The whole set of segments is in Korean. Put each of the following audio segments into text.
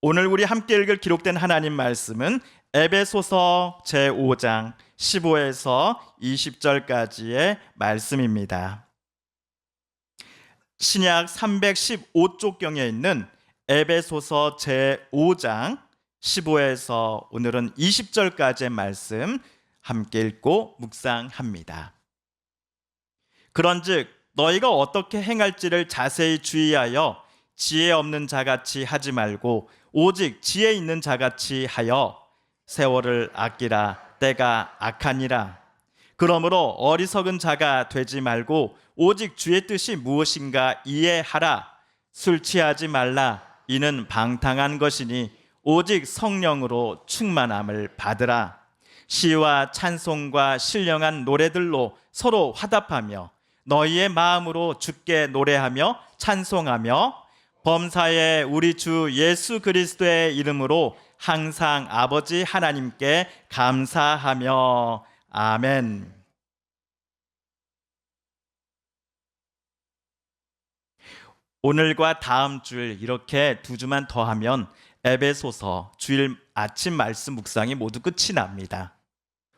오늘 우리 함께 읽을 기록된 하나님 말씀은 에베소서 제5장 15에서 20절까지의 말씀입니다. 신약 315쪽경에 있는 에베소서 제5장 15에서 오늘은 20절까지의 말씀 함께 읽고 묵상합니다. 그런즉 너희가 어떻게 행할지를 자세히 주의하여 지혜 없는 자같이 하지 말고 오직 지혜 있는 자같이 하여 세월을 아끼라. 때가 악하니라. 그러므로 어리석은 자가 되지 말고 오직 주의 뜻이 무엇인가 이해하라. 술 취하지 말라. 이는 방탕한 것이니 오직 성령으로 충만함을 받으라. 시와 찬송과 신령한 노래들로 서로 화답하며 너희의 마음으로 주께 노래하며 찬송하며 범사에 우리 주 예수 그리스도의 이름으로 항상 아버지 하나님께 감사하며 아멘. 오늘과 다음 주일 이렇게 두 주만 더하면 에베소서 주일 아침 말씀 묵상이 모두 끝이 납니다.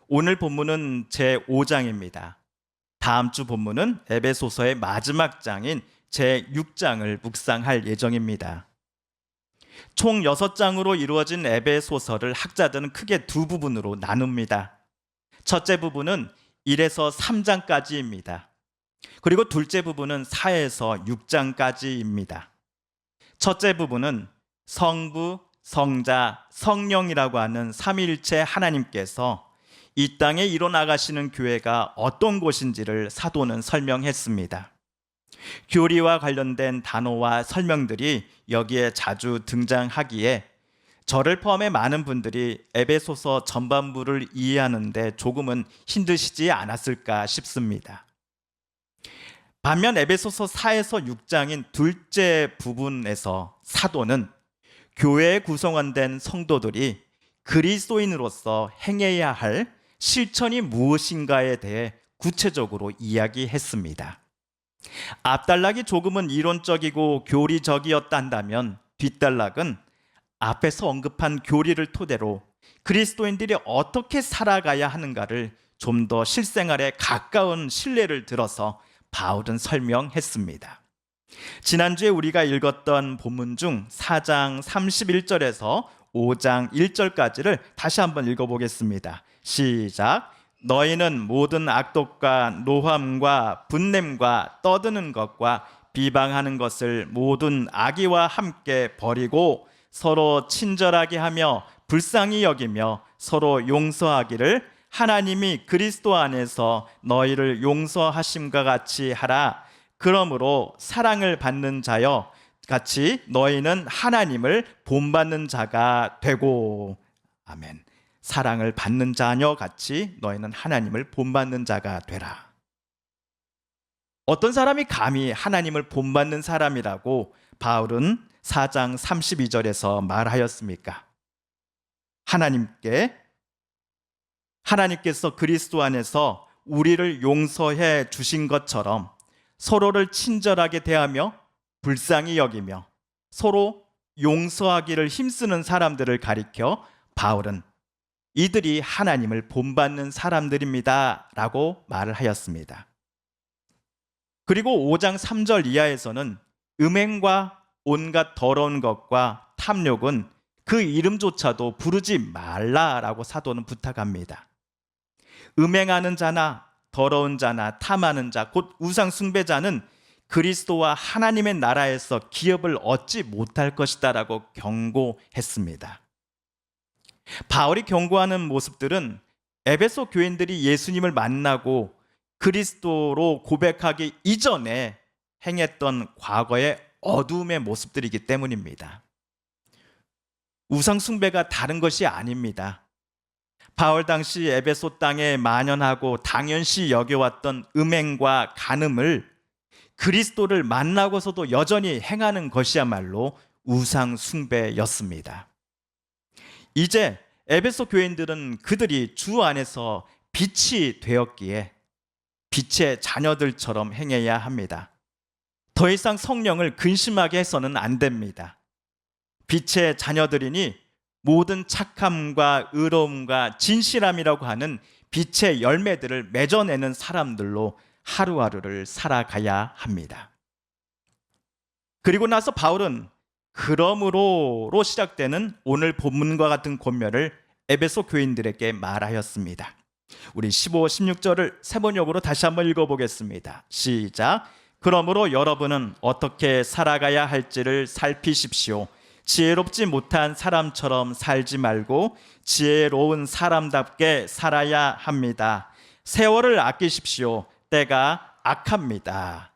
오늘 본문은 제5장입니다. 다음 주 본문은 에베소서의 마지막 장인 제6장을 묵상할 예정입니다. 총 6장으로 이루어진 에베소서를 학자들은 크게 두 부분으로 나눕니다. 첫째 부분은 1에서 3장까지입니다. 그리고 둘째 부분은 4에서 6장까지입니다. 첫째 부분은 성부, 성자, 성령이라고 하는 삼위일체 하나님께서 이 땅에 이뤄나가시는 교회가 어떤 곳인지를 사도는 설명했습니다. 교리와 관련된 단어와 설명들이 여기에 자주 등장하기에 저를 포함해 많은 분들이 에베소서 전반부를 이해하는데 조금은 힘드시지 않았을까 싶습니다. 반면 에베소서 4에서 6장인 둘째 부분에서 사도는 교회에 구성원된 성도들이 그리스도인으로서 행해야 할 실천이 무엇인가에 대해 구체적으로 이야기했습니다. 앞단락이 조금은 이론적이고 교리적이었다 한다면 뒷단락은 앞에서 언급한 교리를 토대로 그리스도인들이 어떻게 살아가야 하는가를 좀 더 실생활에 가까운 신뢰를 들어서 바울은 설명했습니다. 지난주에 우리가 읽었던 본문 중 4장 31절에서 5장 1절까지를 다시 한번 읽어보겠습니다. 시작. 너희는 모든 악독과 노함과 분냄과 떠드는 것과 비방하는 것을 모든 악의와 함께 버리고 서로 친절하게 하며 불쌍히 여기며 서로 용서하기를 하나님이 그리스도 안에서 너희를 용서하심과 같이 하라. 그러므로 사랑을 받는 자여 같이 너희는 하나님을 본받는 자가 되고. 아멘. 사랑을 받는 자녀 같이 너희는 하나님을 본받는 자가 되라. 어떤 사람이 감히 하나님을 본받는 사람이라고 바울은 4장 32절에서 말하였습니까? 하나님께서 그리스도 안에서 우리를 용서해 주신 것처럼 서로를 친절하게 대하며 불쌍히 여기며 서로 용서하기를 힘쓰는 사람들을 가리켜 바울은 이들이 하나님을 본받는 사람들입니다 라고 말을 하였습니다. 그리고 5장 3절 이하에서는 음행과 온갖 더러운 것과 탐욕은 그 이름조차도 부르지 말라라고 사도는 부탁합니다. 음행하는 자나 더러운 자나 탐하는 자, 곧 우상 숭배자는 그리스도와 하나님의 나라에서 기업을 얻지 못할 것이다 라고 경고했습니다. 바울이 경고하는 모습들은 에베소 교인들이 예수님을 만나고 그리스도로 고백하기 이전에 행했던 과거의 어두움의 모습들이기 때문입니다. 우상 숭배가 다른 것이 아닙니다. 바울 당시 에베소 땅에 만연하고 당연시 여겨왔던 음행과 간음을 그리스도를 만나고서도 여전히 행하는 것이야말로 우상 숭배였습니다. 이제 에베소 교인들은 그들이 주 안에서 빛이 되었기에 빛의 자녀들처럼 행해야 합니다. 더 이상 성령을 근심하게 해서는 안 됩니다. 빛의 자녀들이니 모든 착함과 의로움과 진실함이라고 하는 빛의 열매들을 맺어내는 사람들로 하루하루를 살아가야 합니다. 그리고 나서 바울은 그러므로로 시작되는 오늘 본문과 같은 권면을 에베소 교인들에게 말하였습니다. 우리 15, 16절을 세 번역으로 다시 한번 읽어보겠습니다. 시작. 그러므로 여러분은 어떻게 살아가야 할지를 살피십시오. 지혜롭지 못한 사람처럼 살지 말고 지혜로운 사람답게 살아야 합니다. 세월을 아끼십시오. 때가 악합니다.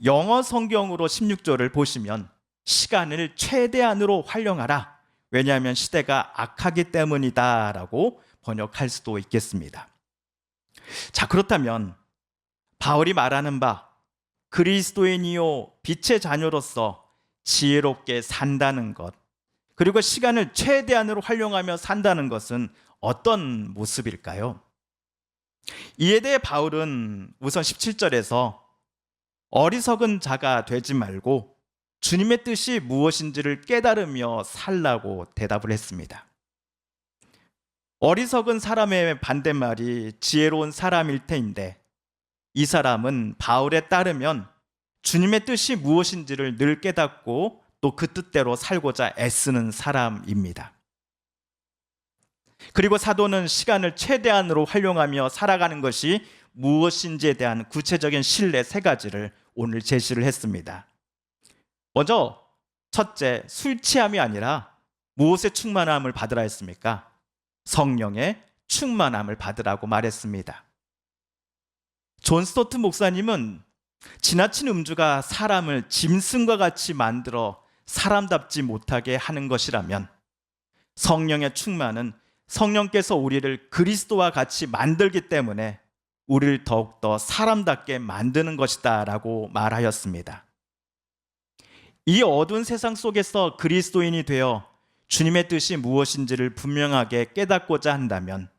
영어 성경으로 16절을 보시면 시간을 최대한으로 활용하라. 왜냐하면 시대가 악하기 때문이다 라고 번역할 수도 있겠습니다. 자, 그렇다면 바울이 말하는 바 그리스도인이요 빛의 자녀로서 지혜롭게 산다는 것, 그리고 시간을 최대한으로 활용하며 산다는 것은 어떤 모습일까요? 이에 대해 바울은 우선 17절에서 어리석은 자가 되지 말고 주님의 뜻이 무엇인지를 깨달으며 살라고 대답을 했습니다. 어리석은 사람의 반대말이 지혜로운 사람일 테인데, 이 사람은 바울에 따르면 주님의 뜻이 무엇인지를 늘 깨닫고 또 그 뜻대로 살고자 애쓰는 사람입니다. 그리고 사도는 시간을 최대한으로 활용하며 살아가는 것이 무엇인지에 대한 구체적인 신뢰 세 가지를 오늘 제시를 했습니다. 먼저 첫째, 술 취함이 아니라 무엇의 충만함을 받으라 했습니까? 성령의 충만함을 받으라고 말했습니다. 존 스토트 목사님은 지나친 음주가 사람을 짐승과 같이 만들어 사람답지 못하게 하는 것이라면, 성령의 충만은 성령께서 우리를 그리스도와 같이 만들기 때문에 우리를 더욱더 사람답게 만드는 것이다 라고 말하였습니다. 이 어두운 세상 속에서 그리스도인이 되어 주님의 뜻이 무엇인지를 분명하게 깨닫고자 한다면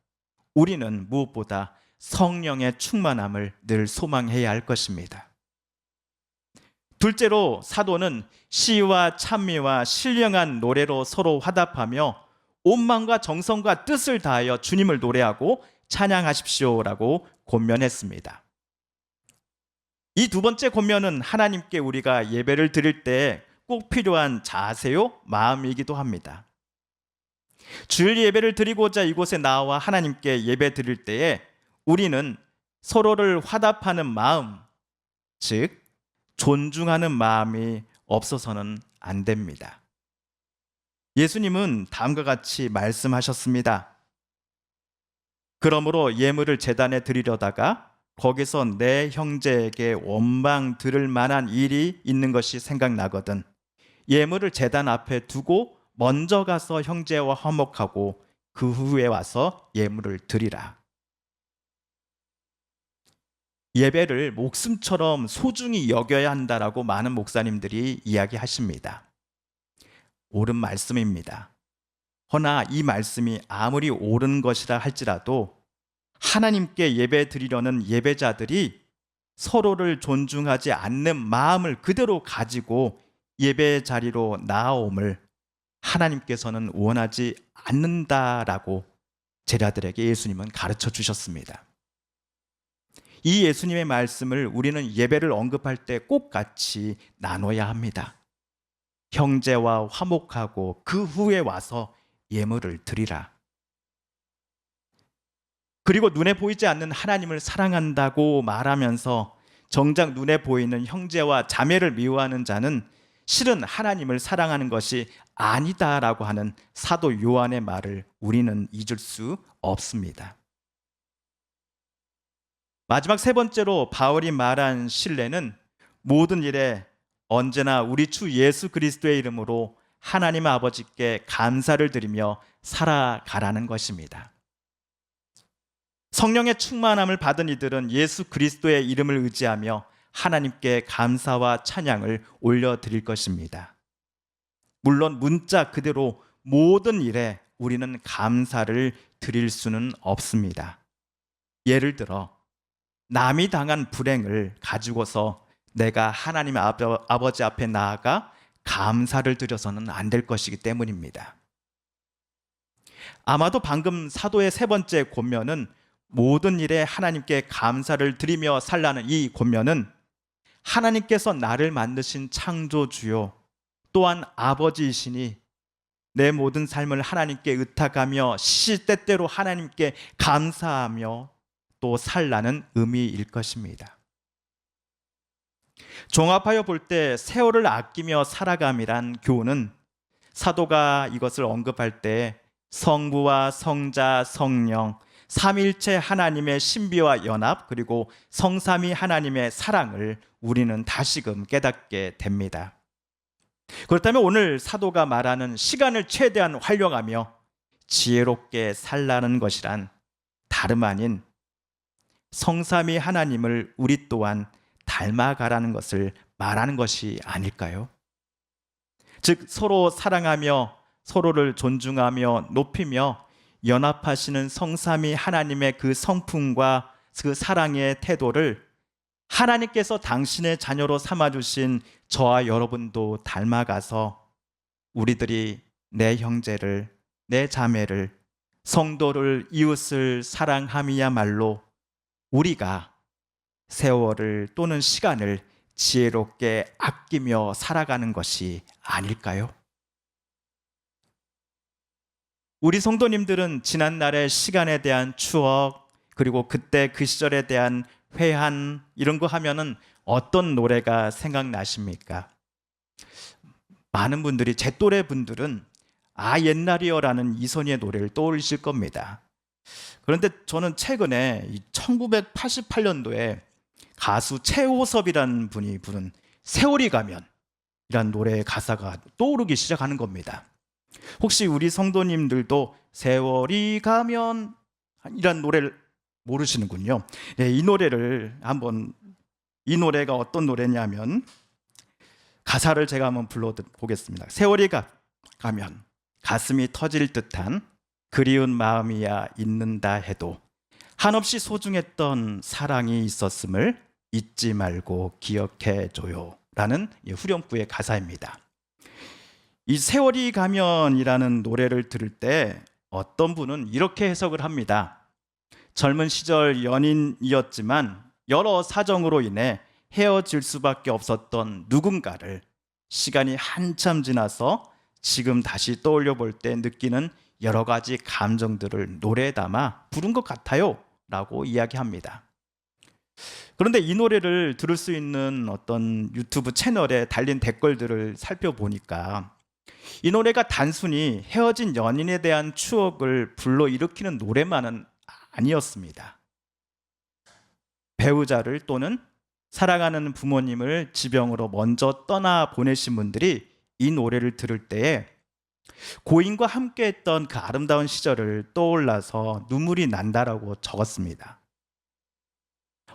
우리는 무엇보다 성령의 충만함을 늘 소망해야 할 것입니다. 둘째로 사도는 시와 찬미와 신령한 노래로 서로 화답하며 온 마음과 정성과 뜻을 다하여 주님을 노래하고 찬양하십시오라고 권면했습니다. 이 두 번째 권면은 하나님께 우리가 예배를 드릴 때 꼭 필요한 자세요, 마음이기도 합니다. 주일 예배를 드리고자 이곳에 나와 하나님께 예배 드릴 때에 우리는 서로를 화답하는 마음, 즉 존중하는 마음이 없어서는 안 됩니다. 예수님은 다음과 같이 말씀하셨습니다. 그러므로 예물을 제단에 드리려다가 거기서 내 형제에게 원망 들을 만한 일이 있는 것이 생각나거든 예물을 제단 앞에 두고 먼저 가서 형제와 화목하고 그 후에 와서 예물을 드리라. 예배를 목숨처럼 소중히 여겨야 한다라고 많은 목사님들이 이야기하십니다. 옳은 말씀입니다. 허나 이 말씀이 아무리 옳은 것이라 할지라도 하나님께 예배 드리려는 예배자들이 서로를 존중하지 않는 마음을 그대로 가지고 예배 자리로 나아옴을 하나님께서는 원하지 않는다라고 제자들에게 예수님은 가르쳐 주셨습니다. 이 예수님의 말씀을 우리는 예배를 언급할 때 꼭 같이 나눠야 합니다. 형제와 화목하고 그 후에 와서 예물을 드리라. 그리고 눈에 보이지 않는 하나님을 사랑한다고 말하면서 정작 눈에 보이는 형제와 자매를 미워하는 자는 실은 하나님을 사랑하는 것이 아니다라고 하는 사도 요한의 말을 우리는 잊을 수 없습니다. 마지막 세 번째로 바울이 말한 신뢰는 모든 일에 언제나 우리 주 예수 그리스도의 이름으로 하나님 아버지께 감사를 드리며 살아가라는 것입니다. 성령의 충만함을 받은 이들은 예수 그리스도의 이름을 의지하며 하나님께 감사와 찬양을 올려드릴 것입니다. 물론 문자 그대로 모든 일에 우리는 감사를 드릴 수는 없습니다. 예를 들어 남이 당한 불행을 가지고서 내가 하나님 아버지 앞에 나아가 감사를 드려서는 안 될 것이기 때문입니다. 아마도 방금 사도의 세 번째 권면은 모든 일에 하나님께 감사를 드리며 살라는 이 권면은 하나님께서 나를 만드신 창조주요 또한 아버지이시니 내 모든 삶을 하나님께 의탁하며 시시때때로 하나님께 감사하며 또 살라는 의미일 것입니다. 종합하여 볼 때 세월을 아끼며 살아감이란 교훈은 사도가 이것을 언급할 때 성부와 성자, 성령, 삼일체 하나님의 신비와 연합 그리고 성삼위 하나님의 사랑을 우리는 다시금 깨닫게 됩니다. 그렇다면 오늘 사도가 말하는 시간을 최대한 활용하며 지혜롭게 살라는 것이란 다름 아닌 성삼위 하나님을 우리 또한 닮아가라는 것을 말하는 것이 아닐까요? 즉 서로 사랑하며 서로를 존중하며 높이며 연합하시는 성삼위 하나님의 그 성품과 그 사랑의 태도를 하나님께서 당신의 자녀로 삼아주신 저와 여러분도 닮아가서 우리들이 내 형제를, 내 자매를, 성도를, 이웃을 사랑함이야말로 우리가 세월을 또는 시간을 지혜롭게 아끼며 살아가는 것이 아닐까요? 우리 성도님들은 지난날의 시간에 대한 추억 그리고 그때 그 시절에 대한 회한 이런 거 하면은 어떤 노래가 생각나십니까? 많은 분들이 제 또래 분들은 아 옛날이여라는 이선희의 노래를 떠올리실 겁니다. 그런데 저는 최근에 1988년도에 가수 최호섭이라는 분이 부른 세월이 가면 이란 노래의 가사가 떠오르기 시작하는 겁니다. 혹시 우리 성도님들도 세월이 가면 이란 노래를 모르시는군요. 네, 이 노래가 어떤 노래냐면 가사를 제가 한번 불러보겠습니다. 세월이 가면 가슴이 터질 듯한 그리운 마음이야 있는다 해도 한없이 소중했던 사랑이 있었음을 잊지 말고 기억해줘요 라는 후렴구의 가사입니다. 이 세월이 가면이라는 노래를 들을 때 어떤 분은 이렇게 해석을 합니다. 젊은 시절 연인이었지만 여러 사정으로 인해 헤어질 수밖에 없었던 누군가를 시간이 한참 지나서 지금 다시 떠올려 볼 때 느끼는 여러 가지 감정들을 노래에 담아 부른 것 같아요 라고 이야기합니다. 그런데 이 노래를 들을 수 있는 어떤 유튜브 채널에 달린 댓글들을 살펴보니까 이 노래가 단순히 헤어진 연인에 대한 추억을 불러일으키는 노래만은 아니었습니다. 배우자를 또는 사랑하는 부모님을 지병으로 먼저 떠나 보내신 분들이 이 노래를 들을 때에 고인과 함께했던 그 아름다운 시절을 떠올라서 눈물이 난다라고 적었습니다.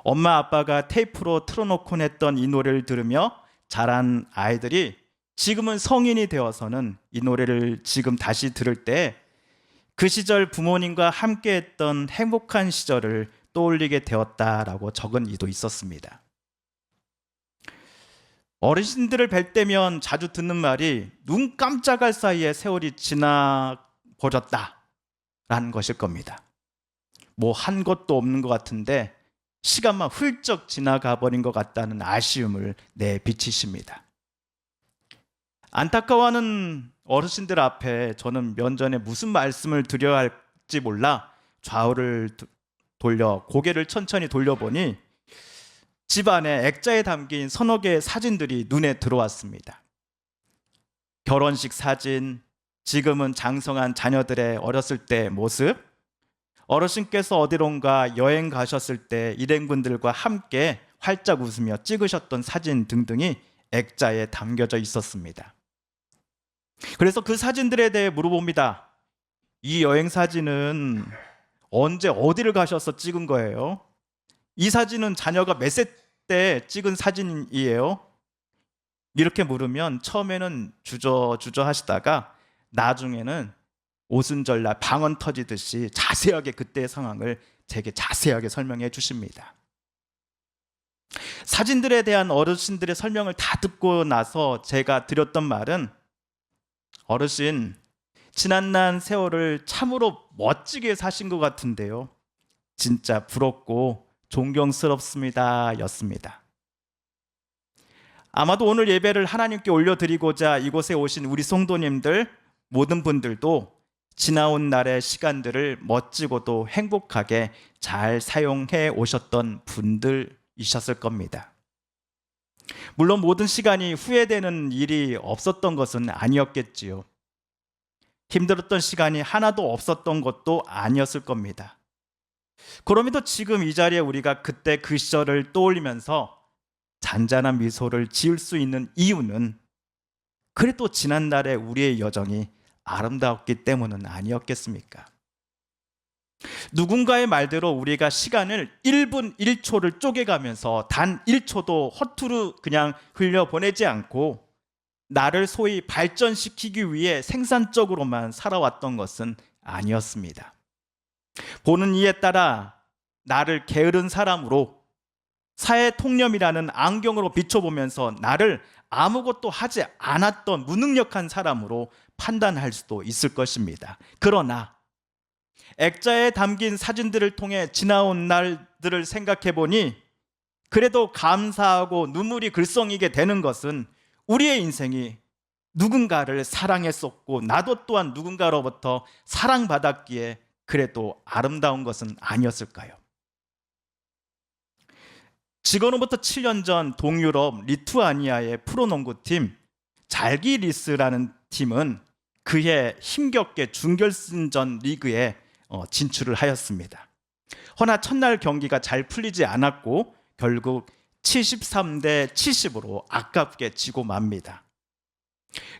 엄마 아빠가 테이프로 틀어놓곤 했던 이 노래를 들으며 자란 아이들이 지금은 성인이 되어서는 이 노래를 지금 다시 들을 때 그 시절 부모님과 함께했던 행복한 시절을 떠올리게 되었다라고 적은 이도 있었습니다. 어르신들을 뵐 때면 자주 듣는 말이 눈 깜짝할 사이에 세월이 지나버렸다라는 것일 겁니다. 뭐 한 것도 없는 것 같은데 시간만 훌쩍 지나가 버린 것 같다는 아쉬움을 내비치십니다. 안타까워하는 어르신들 앞에 저는 면전에 무슨 말씀을 드려야 할지 몰라 좌우를 돌려 고개를 천천히 돌려보니 집안에 액자에 담긴 서너 개의 사진들이 눈에 들어왔습니다. 결혼식 사진, 지금은 장성한 자녀들의 어렸을 때 모습, 어르신께서 어디론가 여행 가셨을 때 일행분들과 함께 활짝 웃으며 찍으셨던 사진 등등이 액자에 담겨져 있었습니다. 그래서 그 사진들에 대해 물어봅니다. 이 여행 사진은 언제 어디를 가셔서 찍은 거예요? 이 사진은 자녀가 몇 세 때 찍은 사진이에요? 이렇게 물으면 처음에는 주저주저 하시다가 나중에는 오순절날 방언 터지듯이 자세하게 그때의 상황을 제게 자세하게 설명해 주십니다. 사진들에 대한 어르신들의 설명을 다 듣고 나서 제가 드렸던 말은, 어르신, 지난날 세월을 참으로 멋지게 사신 것 같은데요, 진짜 부럽고 존경스럽습니다 였습니다. 아마도 오늘 예배를 하나님께 올려드리고자 이곳에 오신 우리 성도님들 모든 분들도 지나온 날의 시간들을 멋지고도 행복하게 잘 사용해 오셨던 분들이셨을 겁니다. 물론 모든 시간이 후회되는 일이 없었던 것은 아니었겠지요. 힘들었던 시간이 하나도 없었던 것도 아니었을 겁니다. 그럼에도 지금 이 자리에 우리가 그때 그 시절을 떠올리면서 잔잔한 미소를 지을 수 있는 이유는 그래도 지난날의 우리의 여정이 아름다웠기 때문은 아니었겠습니까? 누군가의 말대로 우리가 시간을 1분 1초를 쪼개가면서 단 1초도 허투루 그냥 흘려보내지 않고 나를 소위 발전시키기 위해 생산적으로만 살아왔던 것은 아니었습니다. 보는 이에 따라 나를 게으른 사람으로, 사회 통념이라는 안경으로 비춰보면서 나를 아무것도 하지 않았던 무능력한 사람으로 판단할 수도 있을 것입니다. 그러나 액자에 담긴 사진들을 통해 지나온 날들을 생각해 보니 그래도 감사하고 눈물이 글썽이게 되는 것은 우리의 인생이 누군가를 사랑했었고 나도 또한 누군가로부터 사랑받았기에 그래도 아름다운 것은 아니었을까요? 지금으로부터 7년 전 동유럽 리투아니아의 프로농구팀 잘기리스라는 팀은 그해 힘겹게 준결승전 리그에 진출을 하였습니다. 허나 첫날 경기가 잘 풀리지 않았고 결국 73대 70으로 아깝게 지고 맙니다.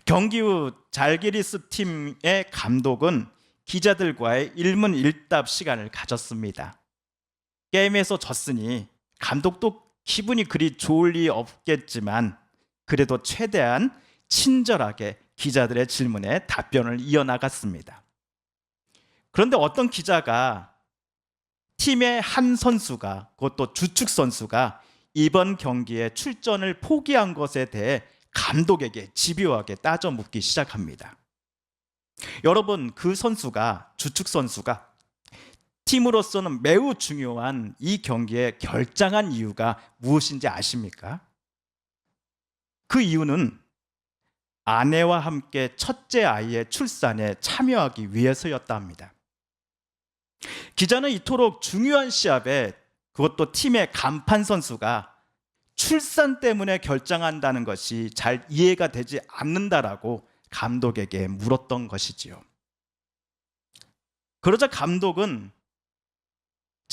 경기 후 잘기리스 팀의 감독은 기자들과의 일문일답 시간을 가졌습니다. 게임에서 졌으니 감독도 기분이 그리 좋을 리 없겠지만 그래도 최대한 친절하게 기자들의 질문에 답변을 이어나갔습니다. 그런데 어떤 기자가 팀의 한 선수가, 그것도 주축 선수가 이번 경기에 출전을 포기한 것에 대해 감독에게 집요하게 따져 묻기 시작합니다. 여러분, 그 선수가, 주축 선수가 팀으로서는 매우 중요한 이 경기에 결장한 이유가 무엇인지 아십니까? 그 이유는 아내와 함께 첫째 아이의 출산에 참여하기 위해서였다 합니다. 기자는 이토록 중요한 시합에, 그것도 팀의 간판 선수가 출산 때문에 결장한다는 것이 잘 이해가 되지 않는다라고 감독에게 물었던 것이지요. 그러자 감독은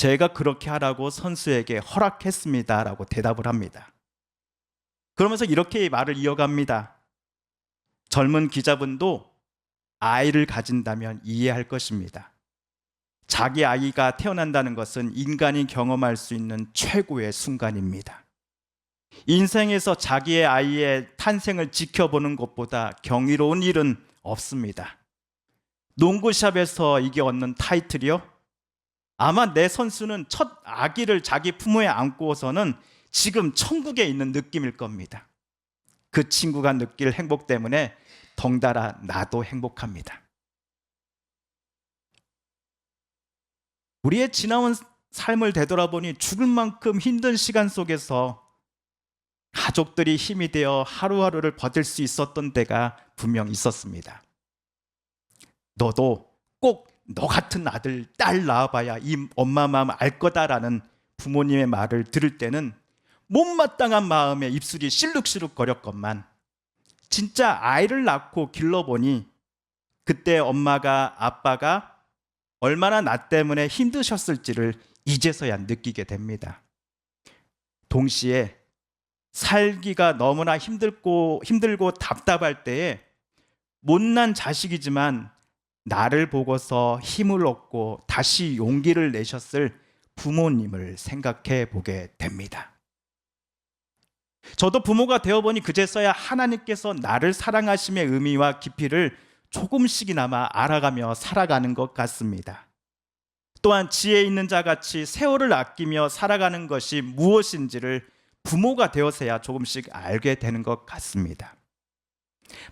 제가 그렇게 하라고 선수에게 허락했습니다라고 대답을 합니다. 그러면서 이렇게 말을 이어갑니다. 젊은 기자분도 아이를 가진다면 이해할 것입니다. 자기 아이가 태어난다는 것은 인간이 경험할 수 있는 최고의 순간입니다. 인생에서 자기의 아이의 탄생을 지켜보는 것보다 경이로운 일은 없습니다. 농구샵에서 이게 얻는 타이틀이요? 아마 내 선수는 첫 아기를 자기 품에 안고서는 지금 천국에 있는 느낌일 겁니다. 그 친구가 느낄 행복 때문에 덩달아 나도 행복합니다. 우리의 지나온 삶을 되돌아보니 죽을 만큼 힘든 시간 속에서 가족들이 힘이 되어 하루하루를 버틸 수 있었던 때가 분명 있었습니다. 너도 꼭 너 같은 아들, 딸 낳아봐야 이 엄마 마음 알 거다라는 부모님의 말을 들을 때는 못마땅한 마음에 입술이 실룩실룩 거렸건만 진짜 아이를 낳고 길러보니 그때 엄마가, 아빠가 얼마나 나 때문에 힘드셨을지를 이제서야 느끼게 됩니다. 동시에 살기가 너무나 힘들고 답답할 때에 못난 자식이지만 나를 보고서 힘을 얻고 다시 용기를 내셨을 부모님을 생각해 보게 됩니다. 저도 부모가 되어보니 그제서야 하나님께서 나를 사랑하심의 의미와 깊이를 조금씩이나마 알아가며 살아가는 것 같습니다. 또한 지혜 있는 자같이 세월을 아끼며 살아가는 것이 무엇인지를 부모가 되어서야 조금씩 알게 되는 것 같습니다.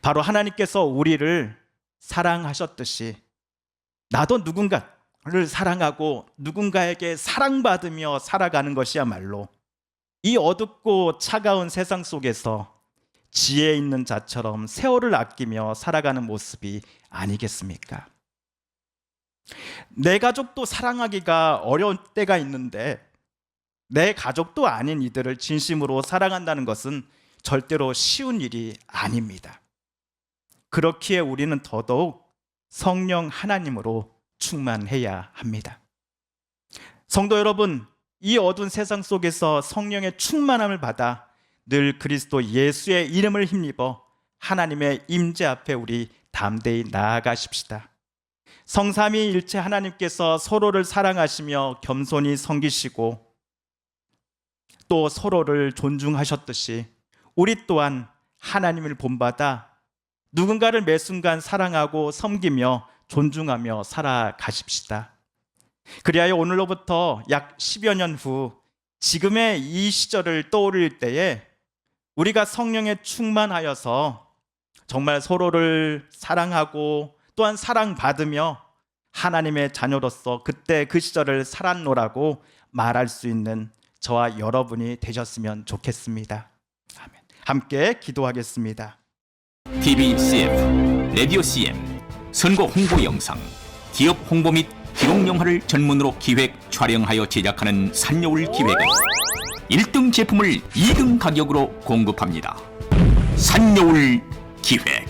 바로 하나님께서 우리를 사랑하셨듯이 나도 누군가를 사랑하고 누군가에게 사랑받으며 살아가는 것이야말로 이 어둡고 차가운 세상 속에서 지혜 있는 자처럼 세월을 아끼며 살아가는 모습이 아니겠습니까? 내 가족도 사랑하기가 어려운 때가 있는데 내 가족도 아닌 이들을 진심으로 사랑한다는 것은 절대로 쉬운 일이 아닙니다. 그렇기에 우리는 더더욱 성령 하나님으로 충만해야 합니다. 성도 여러분, 이 어두운 세상 속에서 성령의 충만함을 받아 늘 그리스도 예수의 이름을 힘입어 하나님의 임재 앞에 우리 담대히 나아가십시다. 성삼위일체 하나님께서 서로를 사랑하시며 겸손히 섬기시고 또 서로를 존중하셨듯이 우리 또한 하나님을 본받아 누군가를 매 순간 사랑하고 섬기며 존중하며 살아가십시다. 그리하여 오늘로부터 약 10여 년 후 지금의 이 시절을 떠올릴 때에 우리가 성령에 충만하여서 정말 서로를 사랑하고 또한 사랑받으며 하나님의 자녀로서 그때 그 시절을 살았노라고 말할 수 있는 저와 여러분이 되셨으면 좋겠습니다. 아멘. 함께 기도하겠습니다. TV CF, 라디오 CM, 선거 홍보 영상, 기업 홍보 및 기록 영화를 전문으로 기획, 촬영하여 제작하는 산여울 기획은 1등 제품을 2등 가격으로 공급합니다. 산여울 기획.